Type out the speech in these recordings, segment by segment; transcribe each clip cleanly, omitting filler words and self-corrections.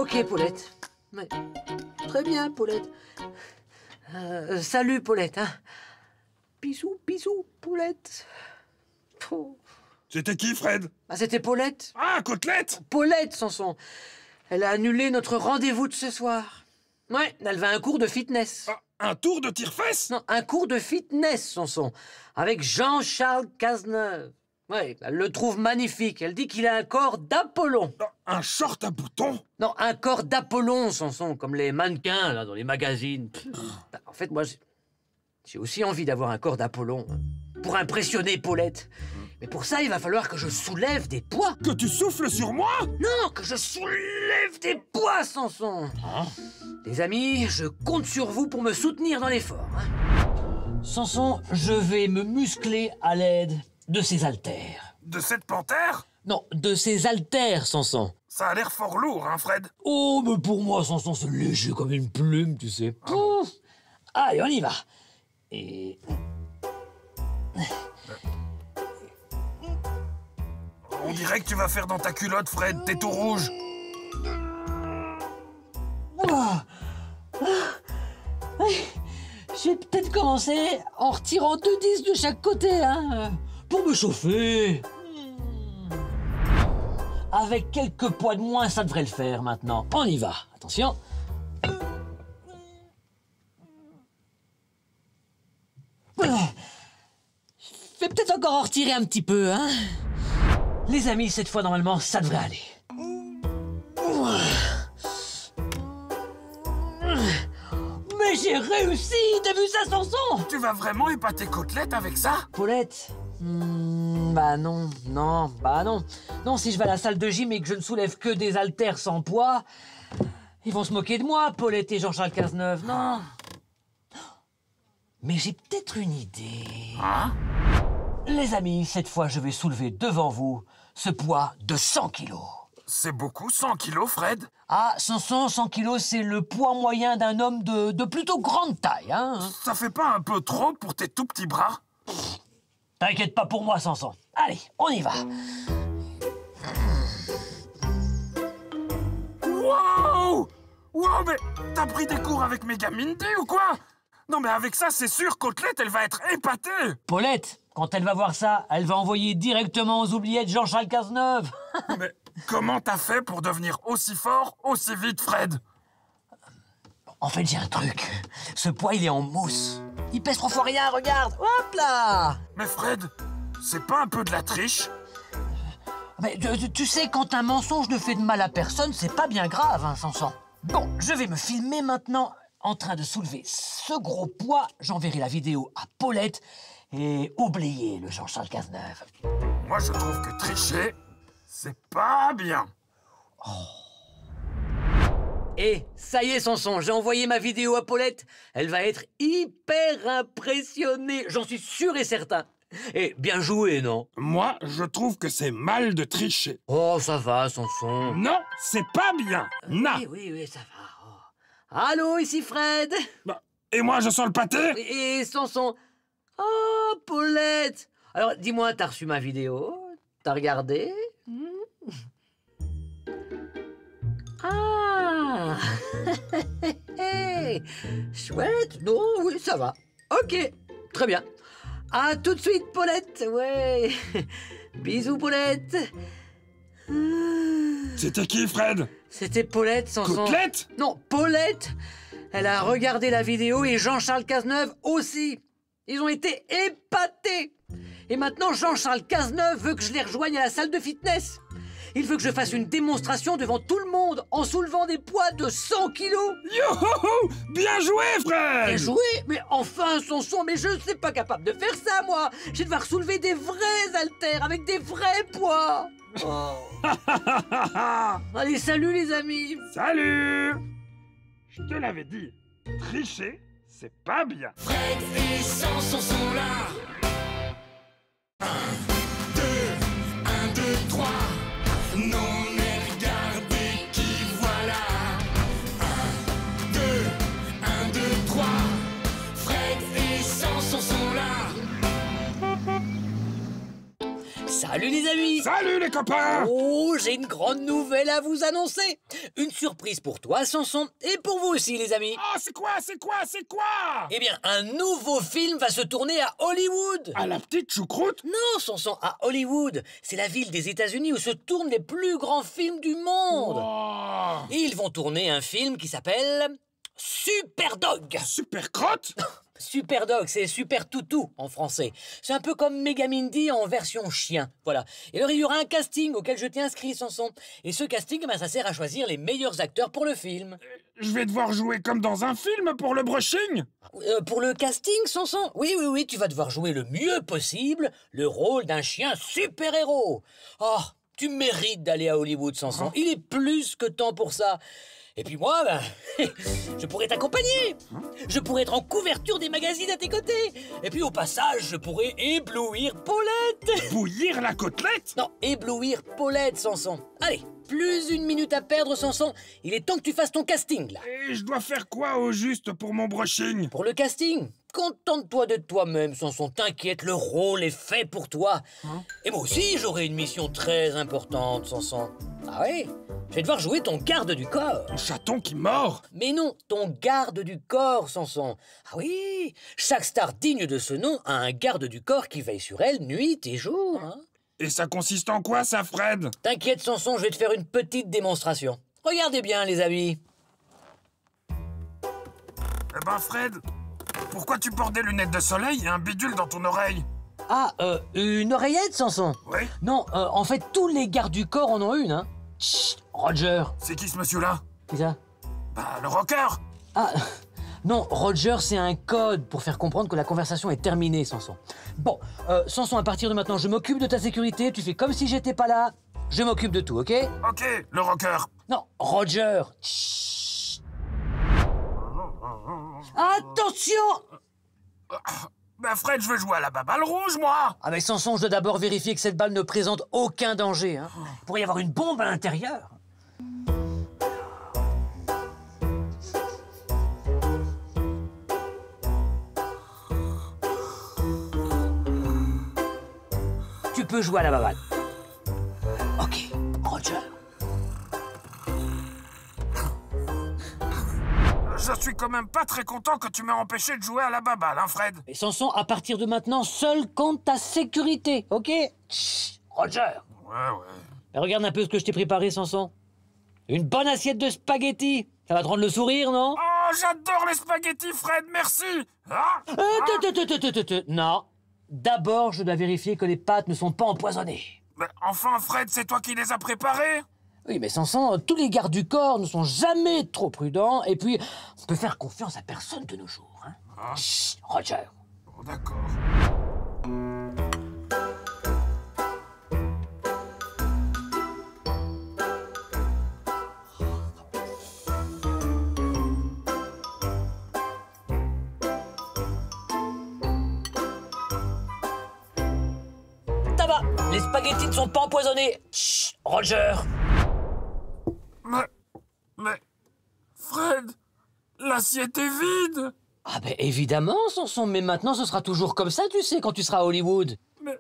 Ok, Paulette. Ouais. Très bien, Paulette. Salut, Paulette. Hein. Bisous, bisous, Paulette. Oh. C'était qui, Fred? Ah, c'était Paulette. Ah, Côtelette! Paulette, Samson. Elle a annulé notre rendez-vous de ce soir. Ouais, elle va à un cours de fitness. Ah, un tour de tire-fesse? Non, un cours de fitness, Samson. Avec Jean-Charles Cazeneuve. Ouais, elle le trouve magnifique. Elle dit qu'il a un corps d'Apollon. Un short à boutons? Non, un corps d'Apollon, Samson, comme les mannequins, là, dans les magazines. En fait, moi, j'ai aussi envie d'avoir un corps d'Apollon. Pour impressionner Paulette. Mais pour ça, il va falloir que je soulève des poids. Que tu souffles sur moi? Non, que je soulève des poids, Samson. Les amis, je compte sur vous pour me soutenir dans l'effort. Samson, je vais me muscler à l'aide de ces haltères. De cette panthère? Non, de ces haltères, Samson. Ça a l'air fort lourd, hein, Fred? Oh, mais pour moi, Samson, c'est léger comme une plume, tu sais. Pouf. Allez, on y va. Et... On dirait que tu vas faire dans ta culotte, Fred. T'es tout rouge. J'ai peut-être commencé en retirant 2 disques de chaque côté, hein, pour me chauffer. Avec quelques poids de moins, ça devrait le faire maintenant. On y va. Attention. Je vais peut-être encore en retirer un petit peu, hein. Les amis, cette fois, normalement, ça devrait aller. Mais j'ai réussi! T'as vu ça, Samson? Tu vas vraiment épater Côtelette avec ça? Paulette? Bah non. Non, si je vais à la salle de gym et que je ne soulève que des haltères sans poids, ils vont se moquer de moi, Paulette et Jean-Charles Cazeneuve. Non. Mais j'ai peut-être une idée. Hein? Les amis, cette fois, je vais soulever devant vous ce poids de 100 kilos. C'est beaucoup, 100 kilos, Fred? Ah, 100 kilos, c'est le poids moyen d'un homme de plutôt grande taille, hein. Ça fait pas un peu trop pour tes tout petits bras? T'inquiète pas pour moi, Samson. Allez, on y va. Wow! Wow, mais t'as pris des cours avec Mega Mindy ou quoi? Non, mais avec ça, c'est sûr, Côtelette, elle va être épatée! Paulette, quand elle va voir ça, elle va envoyer directement aux oubliettes Jean-Charles Cazeneuve. Mais comment t'as fait pour devenir aussi fort, aussi vite, Fred? En fait, j'ai un truc. Ce poids, il est en mousse. Il pèse 3 fois rien, regarde. Hop là! Mais Fred, c'est pas un peu de la triche? Mais tu sais, quand un mensonge ne fait de mal à personne, c'est pas bien grave, hein, Samson. Bon, je vais me filmer maintenant en train de soulever ce gros poids. J'enverrai la vidéo à Paulette et oubliez le Jean-Charles Cazeneuve. Moi, je trouve que tricher, c'est pas bien. Et ça y est, Samson, j'ai envoyé ma vidéo à Paulette. Elle va être hyper impressionnée, j'en suis sûr et certain. Et bien joué, non? Moi, je trouve que c'est mal de tricher. Oh, ça va, Samson. Non, c'est pas bien. Na. Oui, ça va. Oh. Allô, ici Fred. Bah, et moi, je sens le pâté? Et Samson. Oh, Paulette. Alors, dis-moi, t'as reçu ma vidéo? T'as regardé? Ah. Chouette. Non, oui, ça va. Ok, très bien. À tout de suite, Paulette. Ouais. Bisous, Paulette. C'était qui, Fred? C'était Paulette, Samson. Côtelette? Non, Paulette. Elle a regardé la vidéo et Jean-Charles Cazeneuve aussi. Ils ont été épatés. Et maintenant, Jean-Charles Cazeneuve veut que je les rejoigne à la salle de fitness. Il veut que je fasse une démonstration devant tout le monde en soulevant des poids de 100 kilos. Youhou! Bien joué, Fred! Bien joué? Mais enfin, Samson, mais je ne suis pas capable de faire ça, moi. Je vais devoir soulever des vrais haltères avec des vrais poids. Oh. Allez, salut les amis. Salut! Je te l'avais dit, tricher, c'est pas bien. Fred et Samson sont là. 1, 2, 1, 2, 3. Non mais regardez qui voilà. 1, 2, 1, 2, 3. Fred et Samson sont là. Salut Salut les amis! Salut les copains! Oh, j'ai une grande nouvelle à vous annoncer! Une surprise pour toi, Sanson, et pour vous aussi, les amis! Oh, c'est quoi? Eh bien, un nouveau film va se tourner à Hollywood! À la petite choucroute? Non, Sanson, à Hollywood! C'est la ville des États-Unis où se tournent les plus grands films du monde! Oh. Et ils vont tourner un film qui s'appelle Superdog! Super crotte? Superdog, c'est Super Toutou en français. C'est un peu comme Megamindy en version chien. Voilà. Et alors, il y aura un casting auquel je t'ai inscrit, Sanson. Et ce casting, ça sert à choisir les meilleurs acteurs pour le film. Je vais devoir jouer comme dans un film pour le brushing? Pour le casting, Sanson? Oui, tu vas devoir jouer le mieux possible le rôle d'un chien super-héros. Oh, tu mérites d'aller à Hollywood, Sanson. Il est plus que temps pour ça. Et puis moi, je pourrais t'accompagner. Je pourrais être en couverture des magazines à tes côtés. Et puis au passage, je pourrais éblouir Paulette. Bouillir la côtelette? Non, éblouir Paulette, Sanson. Allez, plus une minute à perdre, Sanson. Il est temps que tu fasses ton casting, là. Et je dois faire quoi au juste pour mon brushing? Pour le casting, contente-toi de toi-même, Sanson. T'inquiète, le rôle est fait pour toi. Et moi aussi, j'aurai une mission très importante, Sanson. Ah oui? Je vais devoir jouer ton garde du corps. Un chaton qui mord? Mais non, ton garde du corps, Sanson. Ah oui, chaque star digne de ce nom a un garde du corps qui veille sur elle nuit et jour. Hein. Et ça consiste en quoi, ça, Fred? T'inquiète, Sanson, je vais te faire une petite démonstration. Regardez bien, les amis. Eh ben, Fred, pourquoi tu portes des lunettes de soleil et un bidule dans ton oreille? Ah, une oreillette, Sanson? Oui? Non, en fait, tous les gardes du corps en ont une, hein. Chut, Roger. C'est qui ce monsieur-là? Qui ça? Bah, le rocker! Ah, non, Roger, c'est un code pour faire comprendre que la conversation est terminée, Sanson. Bon, Sanson, à partir de maintenant, je m'occupe de ta sécurité, tu fais comme si j'étais pas là, je m'occupe de tout, ok? Ok, le rocker. Non, Roger. Chut. Attention! Bah, Fred, je veux jouer à la baballe rouge, moi! Ah mais Sanson, je dois d'abord vérifier que cette balle ne présente aucun danger, hein. Il pourrait y avoir une bombe à l'intérieur. Tu peux jouer à la baballe. Ok, Roger. Je suis quand même pas très content que tu m'aies empêché de jouer à la baballe, hein, Fred? Et Sanson, à partir de maintenant, seul compte ta sécurité, ok? Chut, Roger. Ouais. Et regarde un peu ce que je t'ai préparé, Sanson. Une bonne assiette de spaghettis. Ça va te rendre le sourire, non? Oh, j'adore les spaghettis, Fred, merci! Ah, Non. D'abord, je dois vérifier que les pâtes ne sont pas empoisonnées. Mais enfin, Fred, c'est toi qui les as préparés? Oui, mais Sanson, tous les gardes du corps ne sont jamais trop prudents. Et puis, on peut faire confiance à personne de nos jours. Hein. Ah. Chut, Roger. Bon, d'accord. Ça va, les spaghettis ne sont pas empoisonnés. Chut, Roger. Mais... Fred, l'assiette est vide! Ah ben évidemment, Sanson, mais maintenant ce sera toujours comme ça, tu sais, quand tu seras à Hollywood.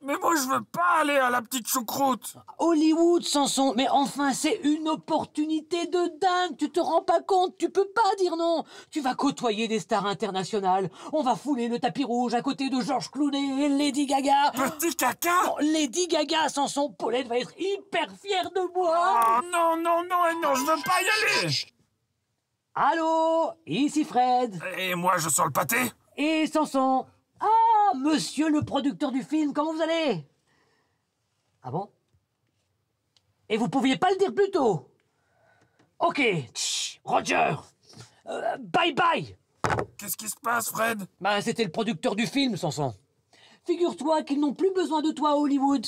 Mais moi, je veux pas aller à la petite choucroute! Hollywood, Sanson, mais enfin, c'est une opportunité de dingue, tu te rends pas compte, tu peux pas dire non. Tu vas côtoyer des stars internationales, on va fouler le tapis rouge à côté de George Clooney et Lady Gaga. Petit caca! Oh, Lady Gaga, Sanson, Paulette va être hyper fière de moi. Oh, non, je veux pas y aller! Allô, ici Fred. Et moi, je sens le pâté? Et Sanson. Ah, monsieur le producteur du film, comment vous allez? Ah bon? Et vous pouviez pas le dire plus tôt? Ok, tch, Roger. Bye bye. Qu'est-ce qui se passe, Fred? Bah, c'était le producteur du film, Sanson. Figure-toi qu'ils n'ont plus besoin de toi à Hollywood.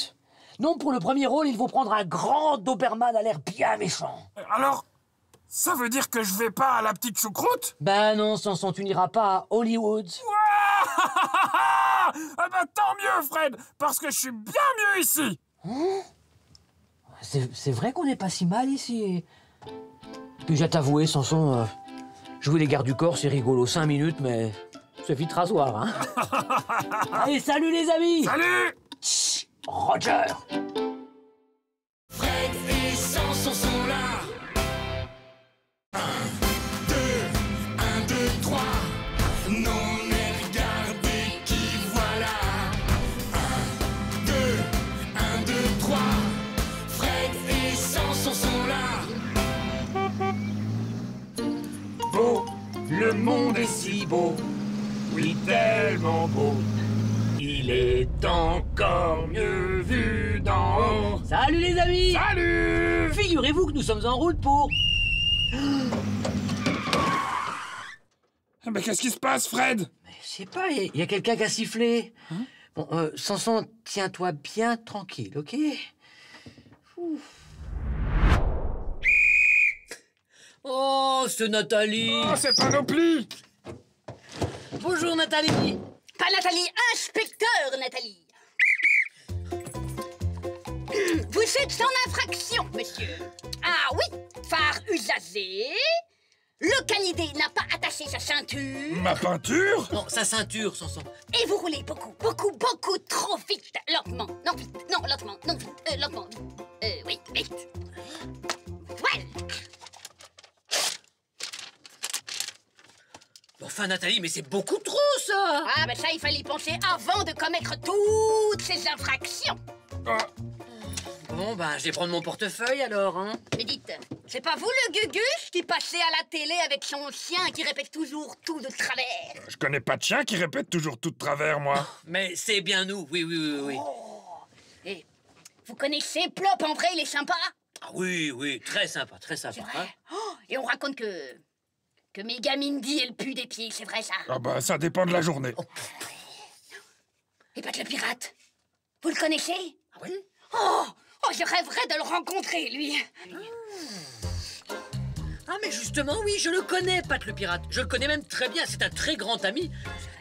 Non, pour le premier rôle, ils vont prendre un grand Doberman à l'air bien méchant. Alors, ça veut dire que je vais pas à la petite choucroute? Ben non, Sanson, tu n'iras pas à Hollywood. Ah bah tant mieux, Fred, parce que je suis bien mieux ici. C'est vrai qu'on n'est pas si mal ici. Puis j'ai à t'avouer, Sanson, jouer les gardes du corps, c'est rigolo 5 minutes, mais c'est vite rasoir, hein. Allez, salut les amis. Salut! Chut, Roger. le monde est si beau, oui tellement beau. Il est encore mieux vu d'en haut. Salut les amis! Salut! Figurez-vous que nous sommes en route pour... Mais qu'est-ce qui se passe, Fred? Je sais pas, il y a quelqu'un qui a sifflé. Bon, Samson, tiens-toi bien tranquille, ok? Ouf. Oh, c'est Nathalie! Oh, c'est Panoplie! Bonjour Nathalie! Pas Nathalie, inspecteur Nathalie. Vous êtes en infraction, monsieur. Ah oui, phare usagé. Le canidé n'a pas attaché sa ceinture. Ma peinture? Non, sa ceinture, Samson. Et vous roulez beaucoup, beaucoup, beaucoup trop vite. Lentement, non vite, non lentement, non vite, lentement, vite. Oui, vite. Voilà. Enfin Nathalie, mais c'est beaucoup trop ça! Ah ben ça, il fallait y penser avant de commettre toutes ces infractions. Ah, Bon, ben, je vais prendre mon portefeuille alors, hein. Mais dites, c'est pas vous le Gugus qui passait à la télé avec son chien qui répète toujours tout de travers? je connais pas de chien qui répète toujours tout de travers, moi. Mais c'est bien nous, oui, oui, oui, oui. Et vous connaissez Plop, en vrai, il est sympa? Ah oui, oui, très sympa, très sympa. C'est vrai. Oh, et on raconte que méga Mindy, elle pue des pieds, c'est vrai ça? Ah bah, ça dépend de la journée. Et Pat le pirate, vous le connaissez? Ah oui? Oh, je rêverais de le rencontrer, lui. Ah mais justement, oui, je le connais, Pat le pirate. Je le connais même très bien, c'est un très grand ami.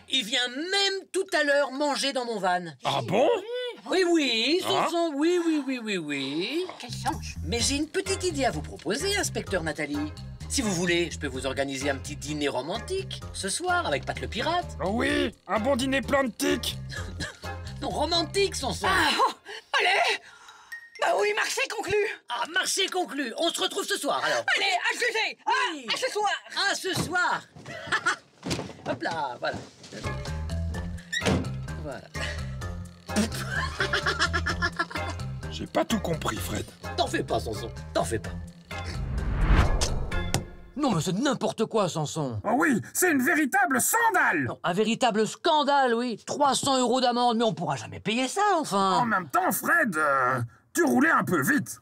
Il vient même tout à l'heure manger dans mon van. Ah bon? Oui, oui, Samson, oui, oui, oui, oui, oui. Quelle chance. Mais j'ai une petite idée à vous proposer, inspecteur Nathalie. Si vous voulez, je peux vous organiser un petit dîner romantique, ce soir, avec Pat le pirate. Oh oui, un bon dîner plein de tiques. Non, romantique, Samson. Allez. Bah oui, marché conclu. Ah, marché conclu. On se retrouve ce soir, alors. Allez, à juger. Oui. À ce soir. Ah, ce soir. Hop là, voilà. Voilà. J'ai pas tout compris, Fred. T'en fais pas, Samson. T'en fais pas. Non, mais c'est n'importe quoi, Samson. Oh oui, c'est une véritable sandale. Non, un véritable scandale, oui. 300 € d'amende, mais on pourra jamais payer ça, En enfin. même temps, Fred, tu roulais un peu vite.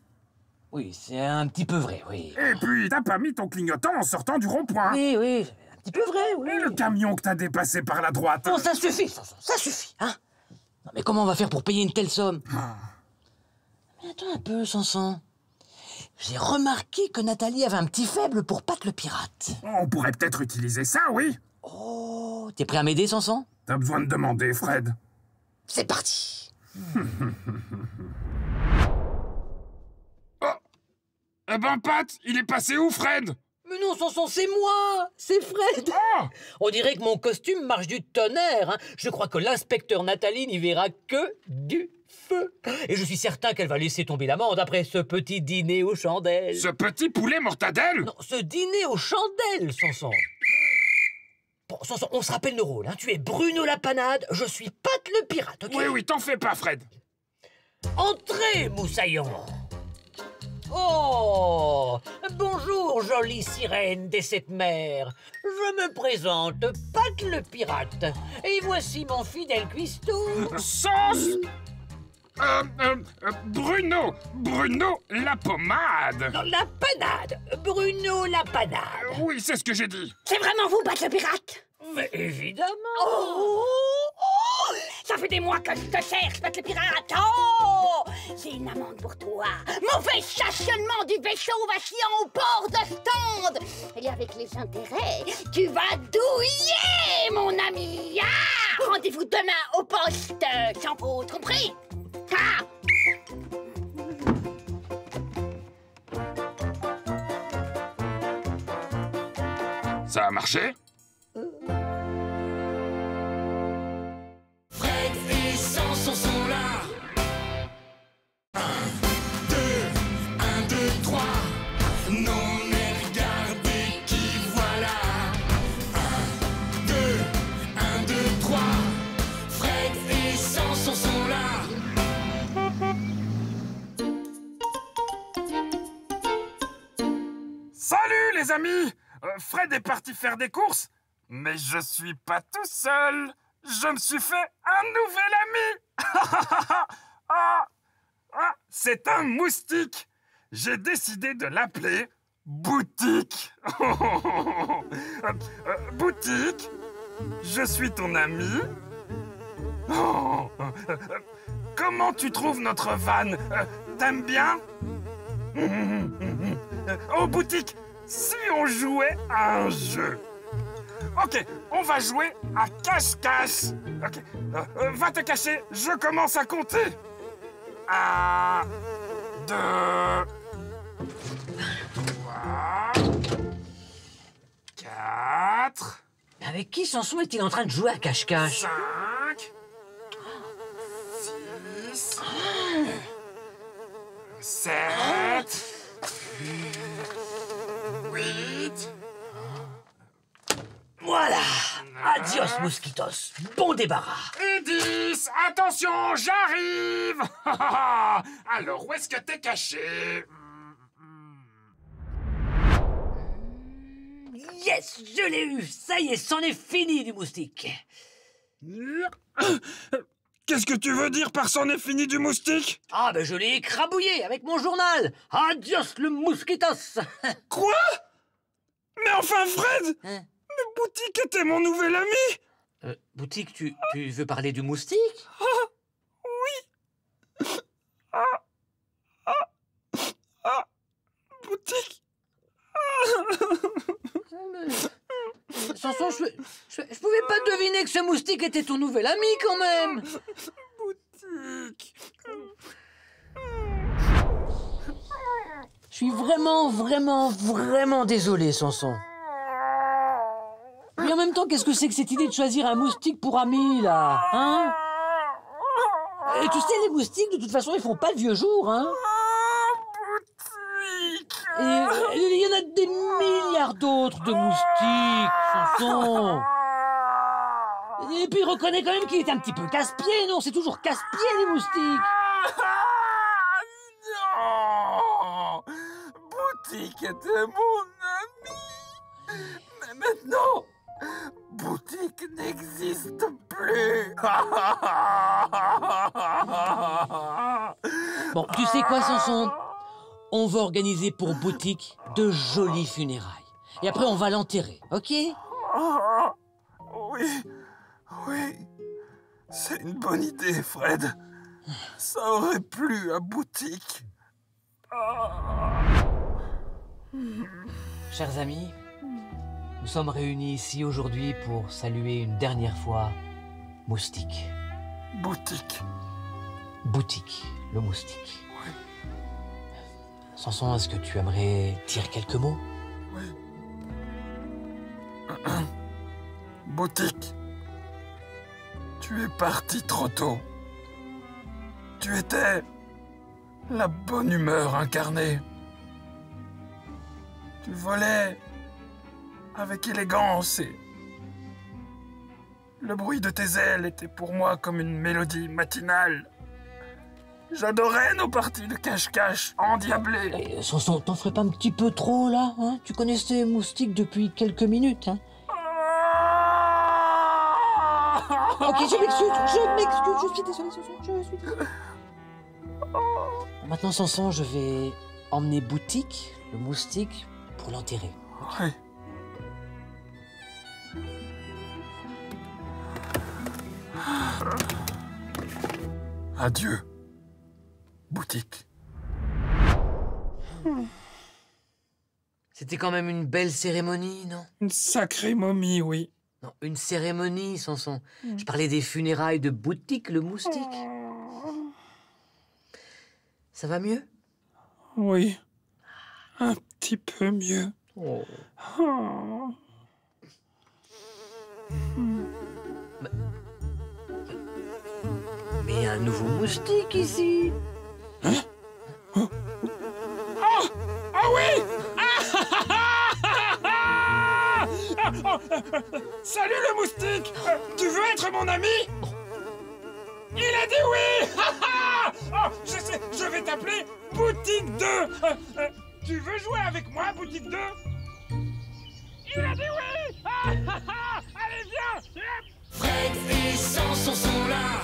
Oui, c'est un petit peu vrai, oui. Et puis, t'as pas mis ton clignotant en sortant du rond-point. Oui, oui, c'est un petit peu vrai, oui. Et le camion que t'as dépassé par la droite. Bon, ça suffit, Samson, ça suffit, hein. Non, mais comment on va faire pour payer une telle somme? Mais attends un peu, Samson. J'ai remarqué que Nathalie avait un petit faible pour Pat le pirate. On pourrait peut-être utiliser ça, oui. Oh, t'es prêt à m'aider, Samson? T'as besoin de demander, Fred. C'est parti. Oh. Eh ben, Pat, il est passé où, Fred? Mais non, Samson, c'est moi! C'est Fred! Oh. On dirait que mon costume marche du tonnerre, hein. Je crois que l'inspecteur Nathalie n'y verra que du feu. Et je suis certain qu'elle va laisser tomber l'amende après ce petit dîner aux chandelles. Ce petit poulet mortadelle? Non, ce dîner aux chandelles, Samson. Bon, Samson, on se rappelle nos rôles, hein. Tu es Bruno la panade, je suis Pat le pirate, ok? Oui, oui, t'en fais pas, Fred. Entrez, moussaillon. Oh, bonjour, jolie sirène des sept mers. Je me présente, Pat le pirate. Et voici mon fidèle cuistot. Sauce. Bruno la pommade. Non, la panade. Bruno la panade. Oui, c'est ce que j'ai dit. C'est vraiment vous, Pat le pirate? Mais évidemment. Oh, ça fait des mois que je te cherche, Pat le pirate. Oh, c'est une amende pour toi. Mauvais stationnement du vaisseau vacillant au port de stand. Et avec les intérêts, tu vas douiller, mon ami. Ah, rendez-vous demain au poste, sans faute, compris? Ah. Ça a marché? Fred et Samson sont là. 1, 2, 1, 2, 3. Non, mais regardez qui voilà. 1, 2, 1, 2, 3. Fred et Samson sont là. Salut, les amis. Fred est parti faire des courses Mais je suis pas tout seul. Je me suis fait un nouvel ami. C'est un moustique. J'ai décidé de l'appeler Boutique. Boutique, je suis ton ami. Comment tu trouves notre van? T'aimes bien? Oh, Boutique, si on jouait à un jeu? Ok, on va jouer à cache-cache. Ok, va te cacher, je commence à compter. 1, 2, 3, 4. Avec qui Samson est-il en train de jouer à cache-cache? 5, 6, 7, 8. Voilà! Adios, mosquitos! Bon débarras! Et 10. Attention, j'arrive. Alors, où est-ce que t'es caché? Yes! Je l'ai eu! Ça y est, c'en est fini du moustique! Qu'est-ce que tu veux dire par c'en est fini du moustique? Ah, ben je l'ai écrabouillé avec mon journal! Adios, le mosquitos! Quoi? Mais enfin, Fred! Hein? Le Boutique était mon nouvel ami! Boutique, tu veux parler du moustique? Oui! Boutique! Samson, je pouvais pas deviner que ce moustique était ton nouvel ami, quand même! Boutique! Je suis vraiment désolé, Samson. Mais en même temps, qu'est-ce que c'est que cette idée de choisir un moustique pour ami, là? Hein? Et tu sais, les moustiques, de toute façon, ils font pas le vieux jour, hein? Et il y en a des milliards d'autres de moustiques, Samson. Et puis, reconnais quand même qu'il est un petit peu casse-pied, non? C'est toujours casse-pied, les moustiques. Non! Boutique était mon ami! Mais maintenant, Boutique n'existe plus! Bon, tu sais quoi, Samson? On va organiser pour Boutique de jolies funérailles. Et après, on va l'enterrer, ok? Oui, c'est une bonne idée, Fred. Ça aurait plu à Boutique. Chers amis, nous sommes réunis ici aujourd'hui pour saluer une dernière fois Moustique. Boutique. Boutique, le moustique. Oui. Samson, est-ce que tu aimerais dire quelques mots? Oui. Boutique. Tu es parti trop tôt. Tu étais la bonne humeur incarnée. Tu volais avec élégance et le bruit de tes ailes était pour moi comme une mélodie matinale. J'adorais nos parties de cache-cache endiablées. Samson, t'en ferais pas un petit peu trop, là, hein? Tu connaissais Moustique depuis quelques minutes, hein? Ok, je m'excuse, je suis désolé, Samson, je suis désolé. Maintenant, Samson, je vais emmener Boutique, le moustique, pour l'enterrer. Oui. Adieu, Boutique. C'était quand même une belle cérémonie, non? Une sacrée momie, oui. Non, une cérémonie, Samson. Je parlais des funérailles de Boutique, le moustique. Ça va mieux? Oui, un petit peu mieux. Oh. Mais il y a un nouveau moustique ici. Hein? Oh. Ah oui! Salut le moustique! Tu veux être mon ami? Il a dit oui! Oh, je sais, je vais t'appeler Boutique 2! Tu veux jouer avec moi, Boutique 2? Il Il a dit oui. Allez, viens. Fred et Samson sont là.